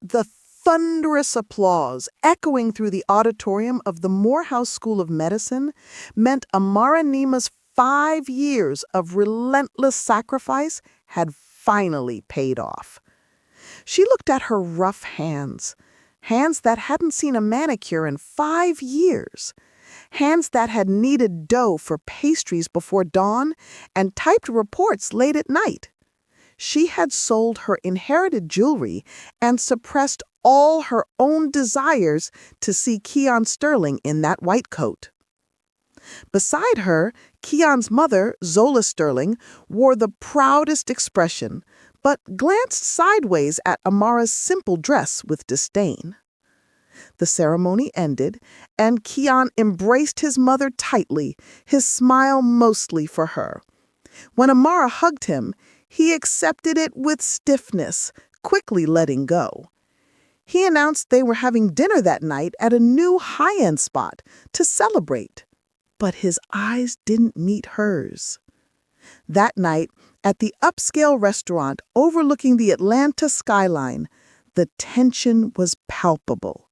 The thunderous applause echoing through the auditorium of the Morehouse School of Medicine meant Amara Nima's 5 years of relentless sacrifice had finally paid off. She looked at her rough hands, hands that hadn't seen a manicure in 5 years, hands that had kneaded dough for pastries before dawn and typed reports late at night. She had sold her inherited jewelry and suppressed all her own desires to see Keon Sterling in that white coat. Beside her, Keon's mother, Zola Sterling, wore the proudest expression, but glanced sideways at Amara's simple dress with disdain. The ceremony ended, and Keon embraced his mother tightly, his smile mostly for her. When Amara hugged him, he accepted it with stiffness, quickly letting go. He announced they were having dinner that night at a new high-end spot to celebrate. But his eyes didn't meet hers. That night, at the upscale restaurant overlooking the Atlanta skyline, the tension was palpable.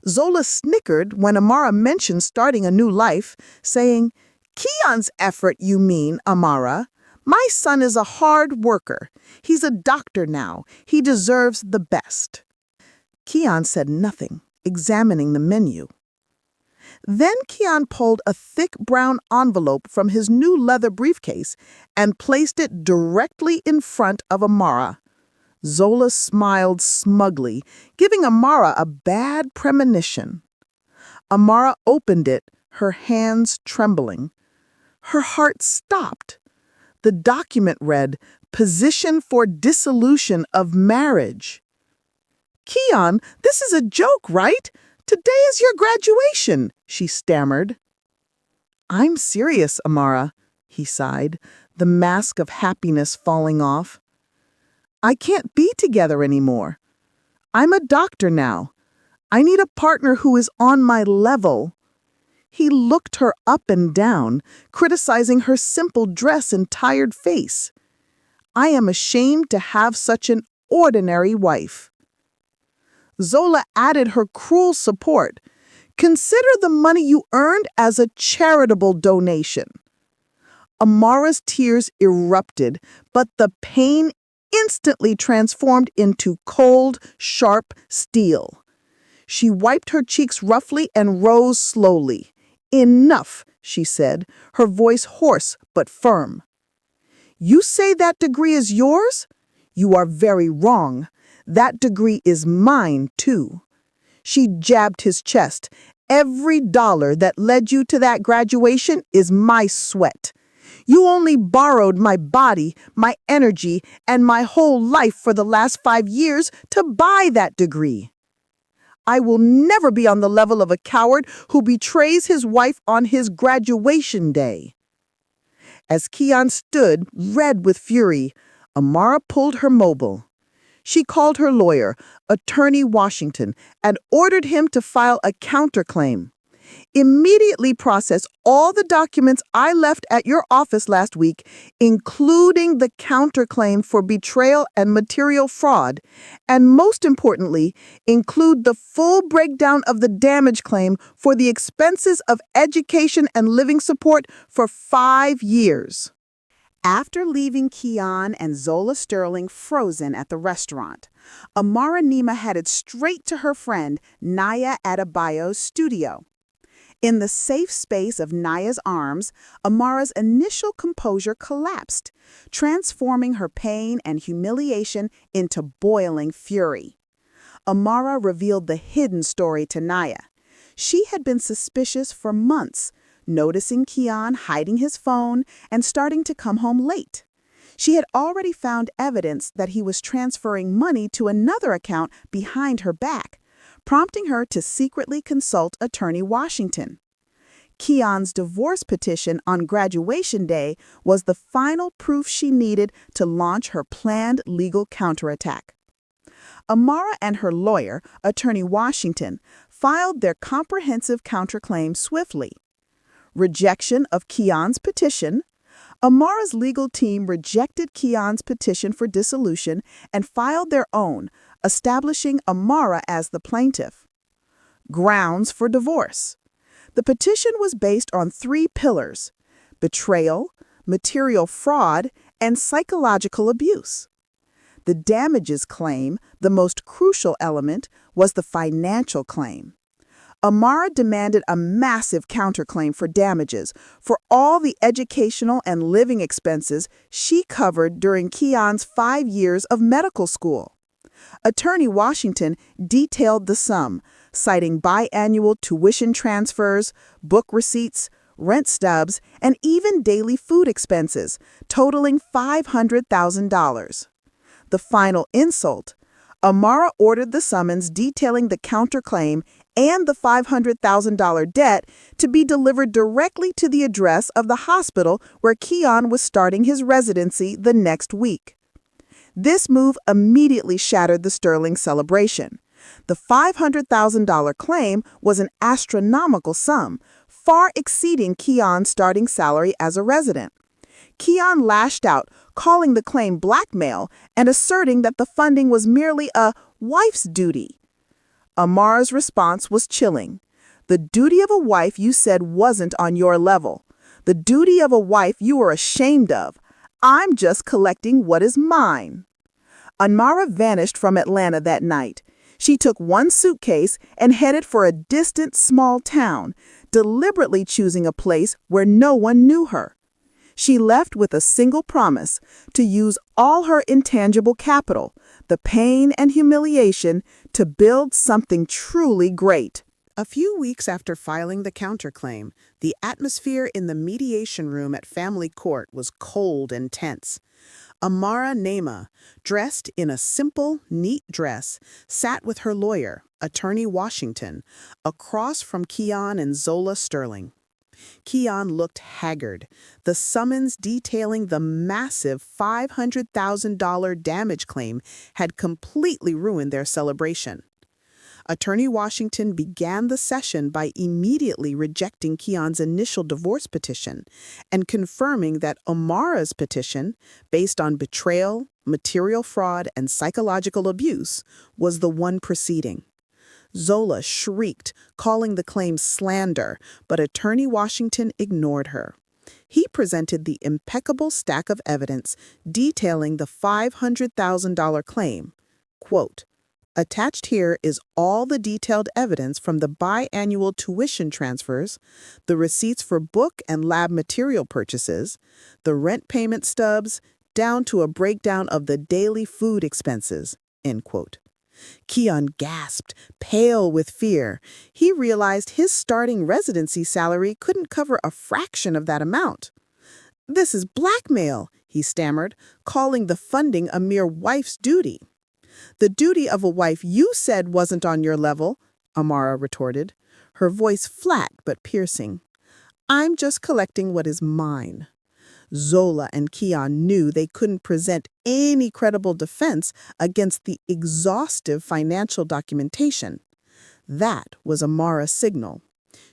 Zola snickered when Amara mentioned starting a new life, saying, "Keon's effort, you mean, Amara? My son is a hard worker. He's a doctor now. He deserves the best." Keon said nothing, examining the menu. Then Keon pulled a thick brown envelope from his new leather briefcase and placed it directly in front of Amara. Zola smiled smugly, giving Amara a bad premonition. Amara opened it, her hands trembling. Her heart stopped. The document read, "Position for dissolution of marriage." "Keon, this is a joke, right? Today is your graduation," she stammered. "I'm serious, Amara," he sighed, the mask of happiness falling off. "I can't be together anymore. I'm a doctor now. I need a partner who is on my level." He looked her up and down, criticizing her simple dress and tired face. "I am ashamed to have such an ordinary wife." Zola added her cruel support. "Consider the money you earned as a charitable donation." Amara's tears erupted, but the pain instantly transformed into cold, sharp steel. She wiped her cheeks roughly and rose slowly. "Enough," she said, her voice hoarse but firm. "You say that degree is yours? You are very wrong. That degree is mine, too." She jabbed his chest. "Every dollar that led you to that graduation is my sweat. You only borrowed my body, my energy, and my whole life for the last 5 years to buy that degree. I will never be on the level of a coward who betrays his wife on his graduation day." As Keon stood, red with fury, Amara pulled her mobile. She called her lawyer, Attorney Washington, and ordered him to file a counterclaim. "Immediately process all the documents I left at your office last week, including the counterclaim for betrayal and material fraud, and most importantly, include the full breakdown of the damage claim for the expenses of education and living support for 5 years." After leaving Keon and Zola Sterling frozen at the restaurant, Amara Nima headed straight to her friend Naya Adebayo's studio. In the safe space of Naya's arms, Amara's initial composure collapsed, transforming her pain and humiliation into boiling fury. Amara revealed the hidden story to Naya. She had been suspicious for months, noticing Keon hiding his phone and starting to come home late. She had already found evidence that he was transferring money to another account behind her back, prompting her to secretly consult Attorney Washington. Keon's divorce petition on graduation day was the final proof she needed to launch her planned legal counterattack. Amara and her lawyer, Attorney Washington, filed their comprehensive counterclaim swiftly. Rejection of Keon's petition, Amara's legal team rejected Keon's petition for dissolution and filed their own, establishing Amara as the plaintiff. Grounds for divorce. The petition was based on three pillars: betrayal, material fraud, and psychological abuse. The damages claim, the most crucial element, was the financial claim. Amara demanded a massive counterclaim for damages for all the educational and living expenses she covered during Keon's 5 years of medical school. Attorney Washington detailed the sum, citing biannual tuition transfers, book receipts, rent stubs, and even daily food expenses, totaling $500,000. The final insult: Amara ordered the summons detailing the counterclaim and the $500,000 debt to be delivered directly to the address of the hospital where Keon was starting his residency the next week. This move immediately shattered the Sterling celebration. The $500,000 claim was an astronomical sum, far exceeding Keon's starting salary as a resident. Keon lashed out, calling the claim blackmail and asserting that the funding was merely a wife's duty. Amara's response was chilling. The duty of a wife you said wasn't on your level. The duty of a wife you are ashamed of. I'm just collecting what is mine. Amara vanished from Atlanta that night. She took one suitcase and headed for a distant small town, deliberately choosing a place where no one knew her. She left with a single promise: to use all her intangible capital, the pain and humiliation, to build something truly great. A few weeks after filing the counterclaim, the atmosphere in the mediation room at family court was cold and tense. Amara Nema, dressed in a simple, neat dress, sat with her lawyer, Attorney Washington, across from Keon and Zola Sterling. Keon looked haggard. The summons detailing the massive $500,000 damage claim had completely ruined their celebration. Attorney Washington began the session by immediately rejecting Keon's initial divorce petition and confirming that Amara's petition, based on betrayal, material fraud, and psychological abuse, was the one proceeding. Zola shrieked, calling the claim slander, but Attorney Washington ignored her. He presented the impeccable stack of evidence detailing the $500,000 claim. Quote, "Attached here is all the detailed evidence from the biannual tuition transfers, the receipts for book and lab material purchases, the rent payment stubs, down to a breakdown of the daily food expenses." End quote. Keon gasped, pale with fear. He realized his starting residency salary couldn't cover a fraction of that amount. "This is blackmail," he stammered, calling the funding a mere wife's duty. "The duty of a wife you said wasn't on your level," Amara retorted, her voice flat but piercing. "I'm just collecting what is mine." Zola and Keon knew they couldn't present any credible defense against the exhaustive financial documentation. That was Amara's signal.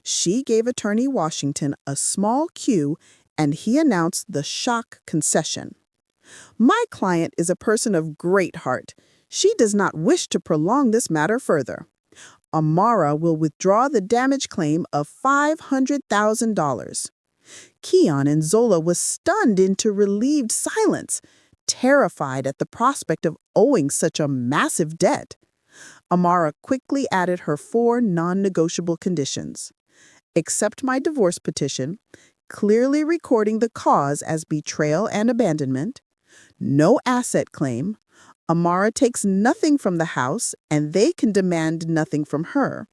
She gave Attorney Washington a small cue, and he announced the shock concession. "My client is a person of great heart. She does not wish to prolong this matter further. Amara will withdraw the damage claim of $500,000. Keon and Zola was stunned into relieved silence, terrified at the prospect of owing such a massive debt. Amara quickly added her 4 non-negotiable conditions: accept my divorce petition, clearly recording the cause as betrayal and abandonment, no asset claim, Amara takes nothing from the house and they can demand nothing from her,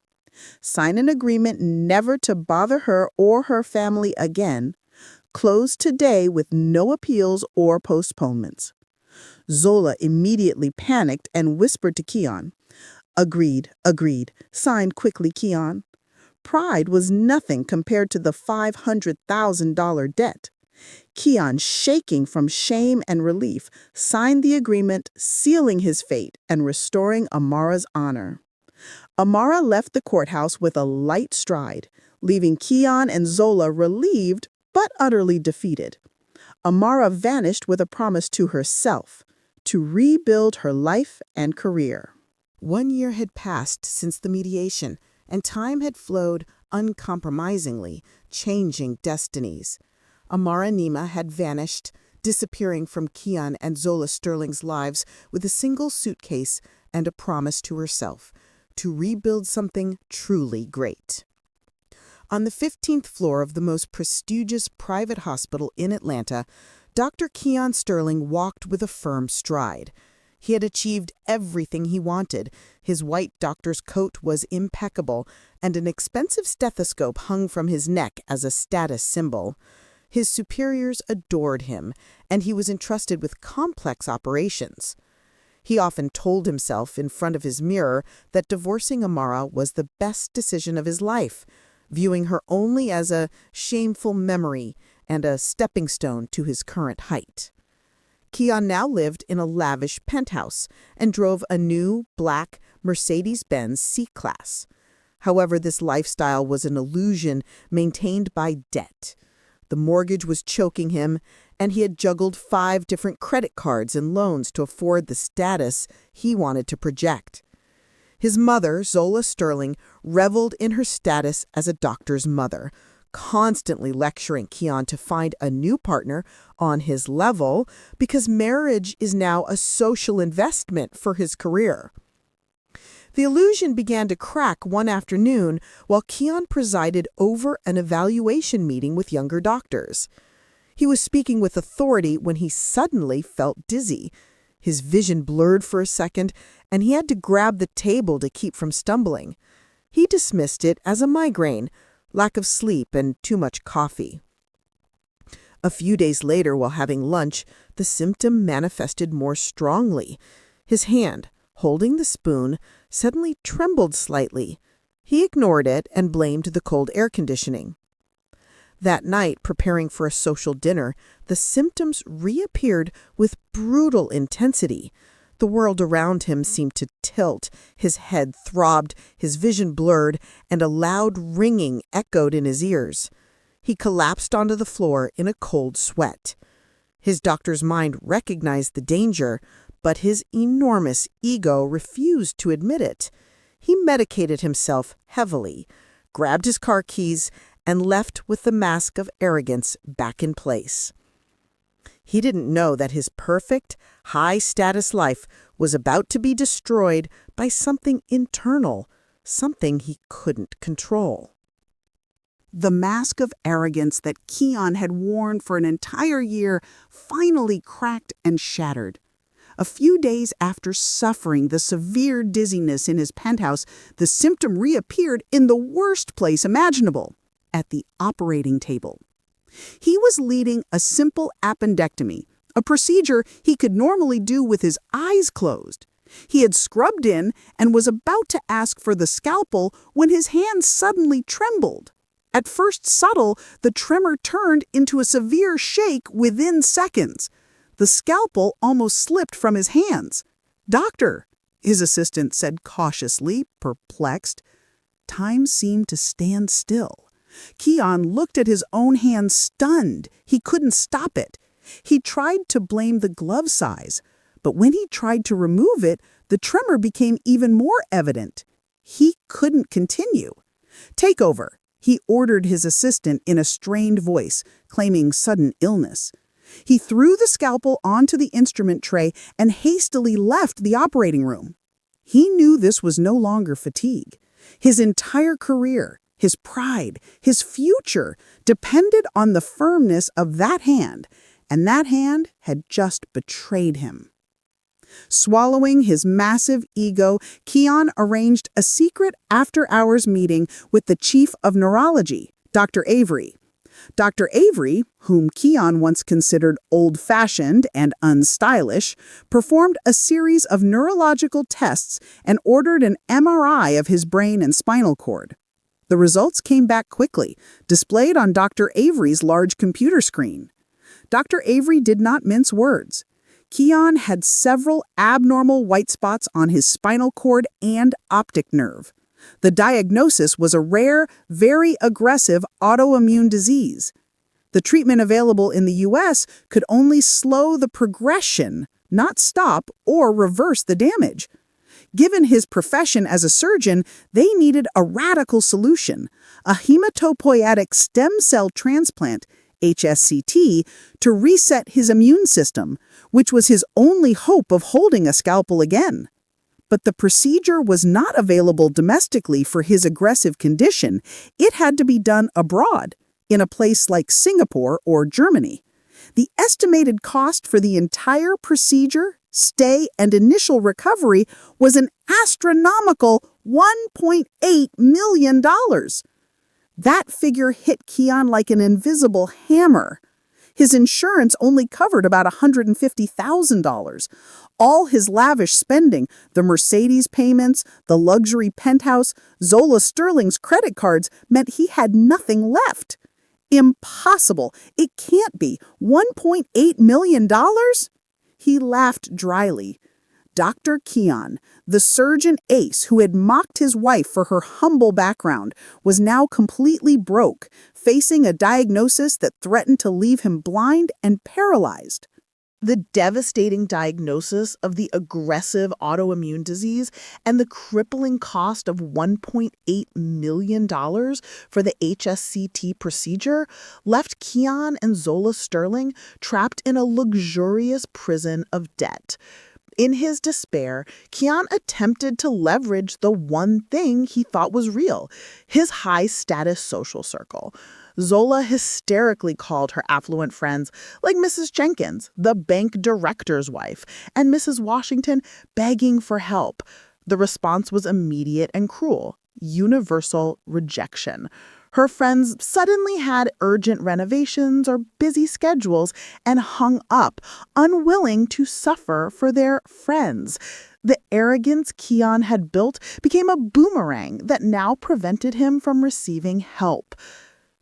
sign an agreement never to bother her or her family again, close today with no appeals or postponements. Zola immediately panicked and whispered to Keon, "Agreed, agreed. Sign quickly, Keon." Pride was nothing compared to the $500,000 debt. Keon, shaking from shame and relief, signed the agreement, sealing his fate and restoring Amara's honor. Amara left the courthouse with a light stride, leaving Keon and Zola relieved but utterly defeated. Amara vanished with a promise to herself to rebuild her life and career. 1 year had passed since the mediation, and time had flowed uncompromisingly, changing destinies. Amara Nima had vanished, disappearing from Kian and Zola Sterling's lives with a single suitcase and a promise to herself to rebuild something truly great. On the 15th floor of the most prestigious private hospital in Atlanta, Dr. Kian Sterling walked with a firm stride. He had achieved everything he wanted. His white doctor's coat was impeccable, and an expensive stethoscope hung from his neck as a status symbol. His superiors adored him, and he was entrusted with complex operations. He often told himself in front of his mirror that divorcing Amara was the best decision of his life, viewing her only as a shameful memory and a stepping stone to his current height. Kian now lived in a lavish penthouse and drove a new, black Mercedes-Benz C-Class. However, this lifestyle was an illusion maintained by debt. The mortgage was choking him, and he had juggled 5 different credit cards and loans to afford the status he wanted to project. His mother, Zola Sterling, reveled in her status as a doctor's mother, constantly lecturing Kian to find a new partner on his level because marriage is now a social investment for his career. The illusion began to crack one afternoon while Kian presided over an evaluation meeting with younger doctors. He was speaking with authority when he suddenly felt dizzy. His vision blurred for a second, and he had to grab the table to keep from stumbling. He dismissed it as a migraine, lack of sleep, and too much coffee. A few days later, while having lunch, the symptom manifested more strongly. His hand, holding the spoon, suddenly trembled slightly. He ignored it and blamed the cold air conditioning. That night, preparing for a social dinner, the symptoms reappeared with brutal intensity. The world around him seemed to tilt, his head throbbed, his vision blurred, and a loud ringing echoed in his ears. He collapsed onto the floor in a cold sweat. His doctor's mind recognized the danger, but his enormous ego refused to admit it. He medicated himself heavily, grabbed his car keys, and left with the mask of arrogance back in place. He didn't know that his perfect, high-status life was about to be destroyed by something internal, something he couldn't control. The mask of arrogance that Kian had worn for an entire year finally cracked and shattered. A few days after suffering the severe dizziness in his penthouse, the symptom reappeared in the worst place imaginable, at the operating table. He was leading a simple appendectomy, a procedure he could normally do with his eyes closed. He had scrubbed in and was about to ask for the scalpel when his hand suddenly trembled. At first subtle, the tremor turned into a severe shake within seconds. The scalpel almost slipped from his hands. "Doctor," his assistant said cautiously, perplexed. Time seemed to stand still. Kian looked at his own hand stunned. He couldn't stop it. He tried to blame the glove size, but when he tried to remove it, the tremor became even more evident. He couldn't continue. "Take over," he ordered his assistant in a strained voice, claiming sudden illness. He threw the scalpel onto the instrument tray and hastily left the operating room. He knew this was no longer fatigue. His entire career, his pride, his future depended on the firmness of that hand, and that hand had just betrayed him. Swallowing his massive ego, Kian arranged a secret after-hours meeting with the chief of neurology, Dr. Avery. Dr. Avery, whom Kian once considered old-fashioned and unstylish, performed a series of neurological tests and ordered an MRI of his brain and spinal cord. The results came back quickly, displayed on Dr. Avery's large computer screen. Dr. Avery did not mince words. Kian had several abnormal white spots on his spinal cord and optic nerve. The diagnosis was a rare, very aggressive autoimmune disease. The treatment available in the U.S. could only slow the progression, not stop or reverse the damage. Given his profession as a surgeon, they needed a radical solution, a hematopoietic stem cell transplant, HSCT, to reset his immune system, which was his only hope of holding a scalpel again. But the procedure was not available domestically for his aggressive condition. It had to be done abroad, in a place like Singapore or Germany. The estimated cost for the entire procedure, stay, and initial recovery was an astronomical $1.8 million. That figure hit Keon like an invisible hammer. His insurance only covered about $150,000. All his lavish spending, the Mercedes payments, the luxury penthouse, Zola Sterling's credit cards, meant he had nothing left. Impossible. It can't be. $1.8 million? He laughed dryly. Dr. Keon, the surgeon ace who had mocked his wife for her humble background, was now completely broke, facing a diagnosis that threatened to leave him blind and paralyzed. The devastating diagnosis of the aggressive autoimmune disease and the crippling cost of $1.8 million for the HSCT procedure left Keon and Zola Sterling trapped in a luxurious prison of debt. In his despair, Keon attempted to leverage the one thing he thought was real, his high-status social circle. Zola hysterically called her affluent friends, like Mrs. Jenkins, the bank director's wife, and Mrs. Washington, begging for help. The response was immediate and cruel: universal rejection. Her friends suddenly had urgent renovations or busy schedules and hung up, unwilling to suffer for their friends. The arrogance Keon had built became a boomerang that now prevented him from receiving help.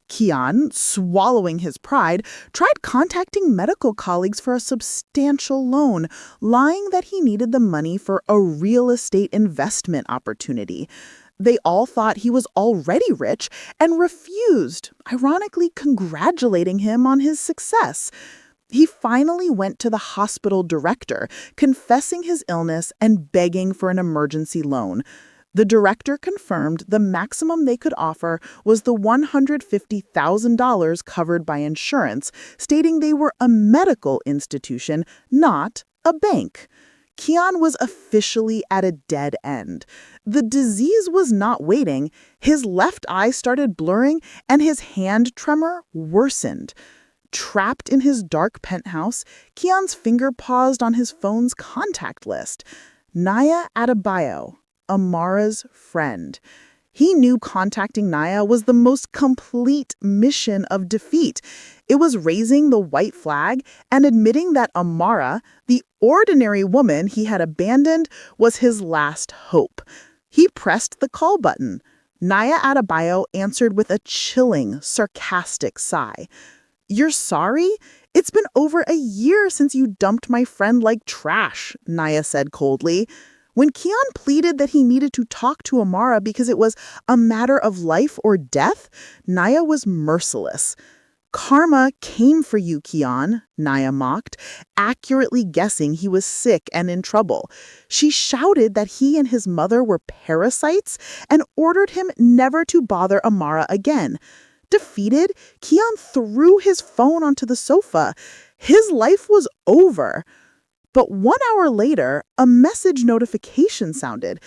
Keon, swallowing his pride, tried contacting medical colleagues for a substantial loan, lying that he needed the money for a real estate investment opportunity. They all thought he was already rich and refused, ironically congratulating him on his success. He finally went to the hospital director, confessing his illness and begging for an emergency loan. The director confirmed the maximum they could offer was the $150,000 covered by insurance, stating they were a medical institution, not a bank. Keon was officially at a dead end. The disease was not waiting. His left eye started blurring and his hand tremor worsened. Trapped in his dark penthouse, Keon's finger paused on his phone's contact list. Naya Adebayo, Amara's friend. He knew contacting Naya was the most complete mission of defeat. It was raising the white flag and admitting that Amara, the ordinary woman he had abandoned, was his last hope. He pressed the call button. Naya Adebayo answered with a chilling, sarcastic sigh. "You're sorry? It's been over a year since you dumped my friend like trash," Naya said coldly. When Keon pleaded that he needed to talk to Amara because it was a matter of life or death, Naya was merciless. "Karma came for you, Keon," Naya mocked, accurately guessing he was sick and in trouble. She shouted that he and his mother were parasites and ordered him never to bother Amara again. Defeated, Keon threw his phone onto the sofa. His life was over. But 1 hour later, a message notification sounded.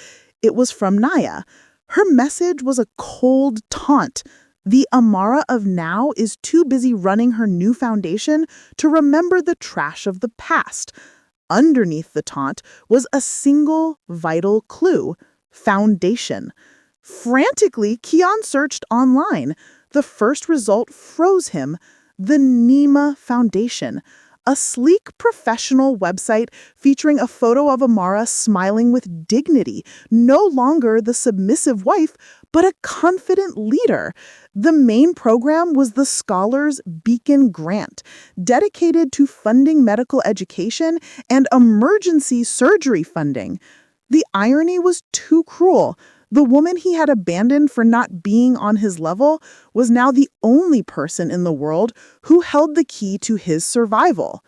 It was from Naya. Her message was a cold taunt. The Amara of now is too busy running her new foundation to remember the trash of the past. Underneath the taunt was a single vital clue: foundation. Frantically, Keon searched online. The first result froze him: the Nima Foundation. A sleek professional website featuring a photo of Amara smiling with dignity, no longer the submissive wife, but a confident leader. The main program was the Scholars Beacon Grant, dedicated to funding medical education and emergency surgery funding. The irony was too cruel. The woman he had abandoned for not being on his level was now the only person in the world who held the key to his survival.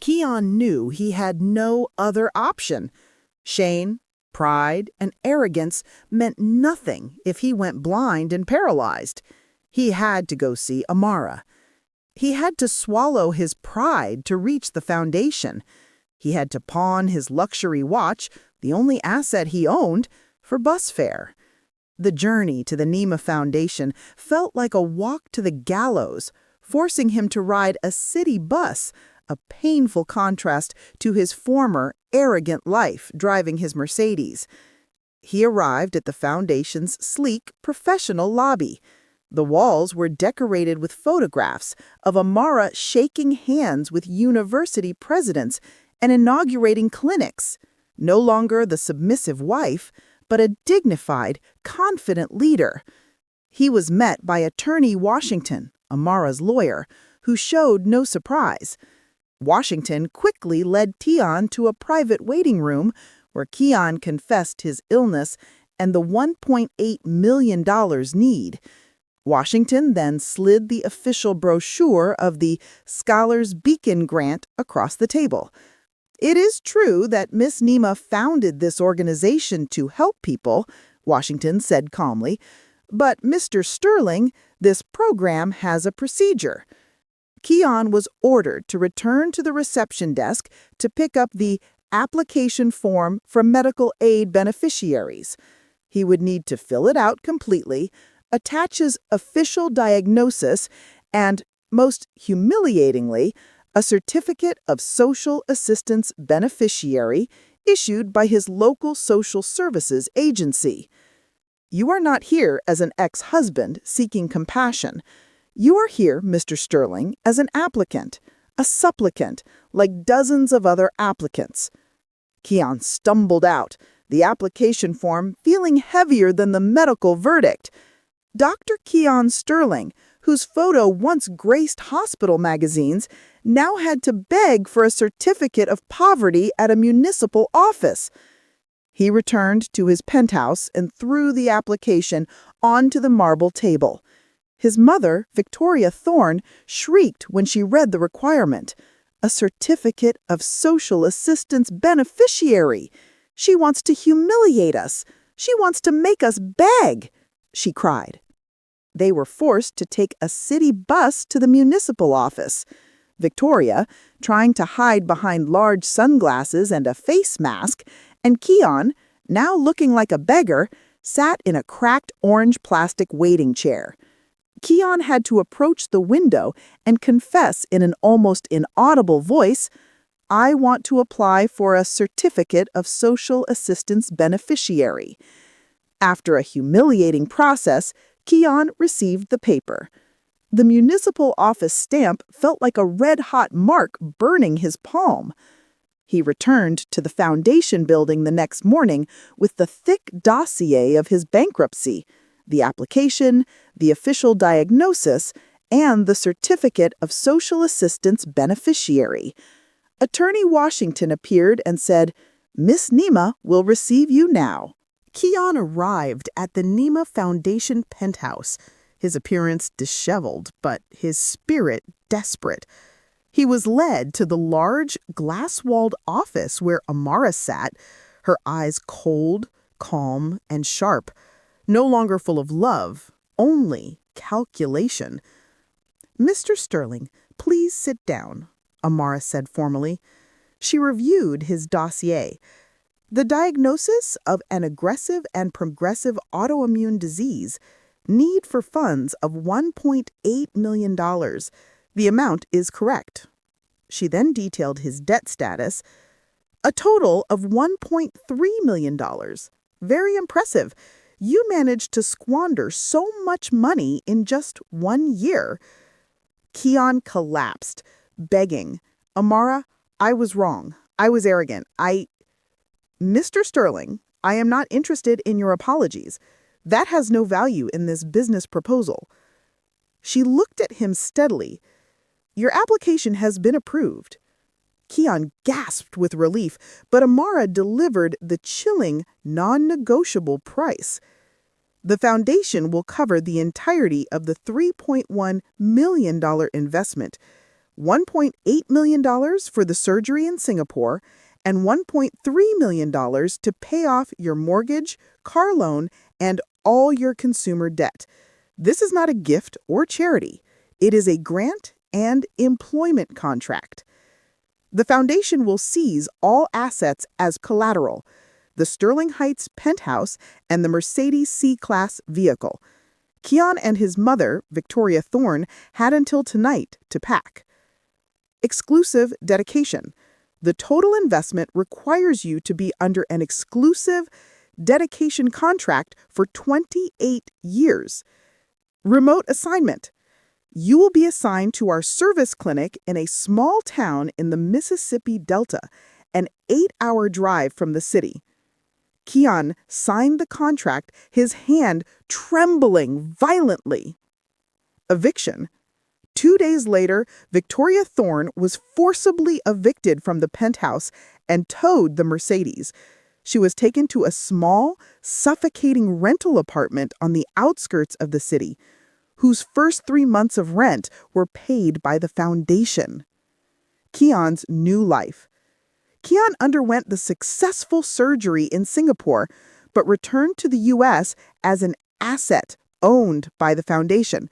Keon knew he had no other option. Shame, pride, and arrogance meant nothing if he went blind and paralyzed. He had to go see Amara. He had to swallow his pride to reach the foundation. He had to pawn his luxury watch, the only asset he owned, for bus fare. The journey to the Nema Foundation felt like a walk to the gallows, forcing him to ride a city bus, a painful contrast to his former arrogant life driving his Mercedes. He arrived at the foundation's sleek, professional lobby. The walls were decorated with photographs of Amara shaking hands with university presidents and inaugurating clinics. No longer the submissive wife, but a dignified, confident leader. He was met by Attorney Washington, Amara's lawyer, who showed no surprise. Washington quickly led Keon to a private waiting room where Keon confessed his illness and the $1.8 million need. Washington then slid the official brochure of the Scholars Beacon Grant across the table. It is true that Miss Nema founded this organization to help people, Washington said calmly, but Mr. Sterling, this program has a procedure. Keon was ordered to return to the reception desk to pick up the application form from medical aid beneficiaries. He would need to fill it out completely, attach his official diagnosis, and, most humiliatingly, a certificate of social assistance beneficiary issued by his local social services agency. You are not here as an ex-husband seeking compassion. You are here, Mr. Sterling, as an applicant, a supplicant, like dozens of other applicants. Keon stumbled out, the application form feeling heavier than the medical verdict. Dr. Keon Sterling, whose photo once graced hospital magazines, now had to beg for a certificate of poverty at a municipal office. He returned to his penthouse and threw the application onto the marble table. His mother, Victoria Thorne, shrieked when she read the requirement. A certificate of social assistance beneficiary. She wants to humiliate us. She wants to make us beg, she cried. They were forced to take a city bus to the municipal office. Victoria, trying to hide behind large sunglasses and a face mask, and Keon, now looking like a beggar, sat in a cracked orange plastic waiting chair. Keon had to approach the window and confess in an almost inaudible voice, "I want to apply for a certificate of social assistance beneficiary." After a humiliating process, Keon received the paper. The municipal office stamp felt like a red-hot mark burning his palm. He returned to the foundation building the next morning with the thick dossier of his bankruptcy, the application, the official diagnosis, and the certificate of social assistance beneficiary. Attorney Washington appeared and said, "Miss Nema will receive you now." Keon arrived at the Nema Foundation penthouse, his appearance disheveled, but his spirit desperate. He was led to the large, glass-walled office where Amara sat, her eyes cold, calm, and sharp, no longer full of love, only calculation. "Mr. Sterling, please sit down," Amara said formally. She reviewed his dossier. The diagnosis of an aggressive and progressive autoimmune disease, need for funds of $1.8 million. The amount is correct. She then detailed his debt status, a total of $1.3 million. Very impressive. You managed to squander so much money in just 1 year. Keon collapsed, begging, "Amara, I was wrong. I was arrogant. Mr. Sterling, I am not interested in your apologies. That has no value in this business proposal." She looked at him steadily. "Your application has been approved." Keon gasped with relief, but Amara delivered the chilling, non-negotiable price. The foundation will cover the entirety of the $3.1 million investment, $1.8 million for the surgery in Singapore, and $1.3 million to pay off your mortgage, car loan, and all your consumer debt. This is not a gift or charity. It is a grant and employment contract. The foundation will seize all assets as collateral: the Sterling Heights penthouse and the Mercedes C-Class vehicle. Keon and his mother, Victoria Thorne, had until tonight to pack. Exclusive dedication. The total investment requires you to be under an exclusive dedication contract for 28 years. Remote assignment. You will be assigned to our service clinic in a small town in the Mississippi Delta, an 8-hour drive from the city. Keon signed the contract, his hand trembling violently. Eviction. 2 days later, Victoria Thorne was forcibly evicted from the penthouse and towed the Mercedes. She was taken to a small, suffocating rental apartment on the outskirts of the city, whose first 3 months of rent were paid by the foundation. Keon's new life. Keon underwent the successful surgery in Singapore, but returned to the U.S. as an asset owned by the foundation.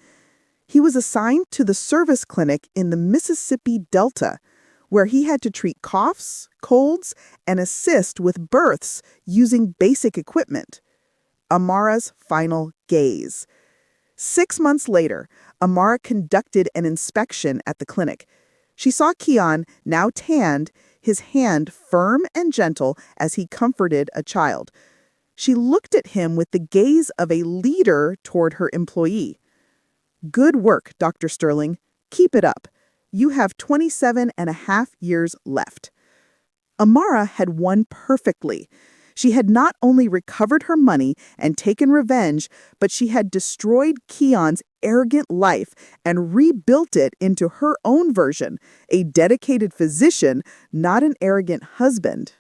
He was assigned to the service clinic in the Mississippi Delta, where he had to treat coughs, colds, and assist with births using basic equipment. Amara's final gaze. 6 months later, Amara conducted an inspection at the clinic. She saw Keon, now tanned, his hand firm and gentle as he comforted a child. She looked at him with the gaze of a leader toward her employee. "Good work, Dr. Sterling. Keep it up. You have 27 and a half years left." Amara had won perfectly. She had not only recovered her money and taken revenge, but she had destroyed Keon's arrogant life and rebuilt it into her own version, a dedicated physician, not an arrogant husband.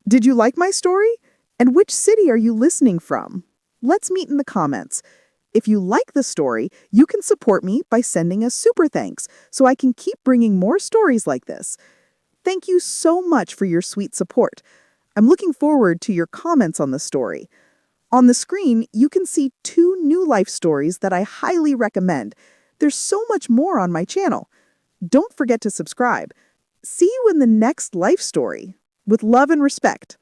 Did you like my story? And which city are you listening from? Let's meet in the comments. If you like the story, you can support me by sending a super thanks so I can keep bringing more stories like this. Thank you so much for your sweet support. I'm looking forward to your comments on the story. On the screen, you can see 2 new life stories that I highly recommend. There's so much more on my channel. Don't forget to subscribe. See you in the next life story. With love and respect.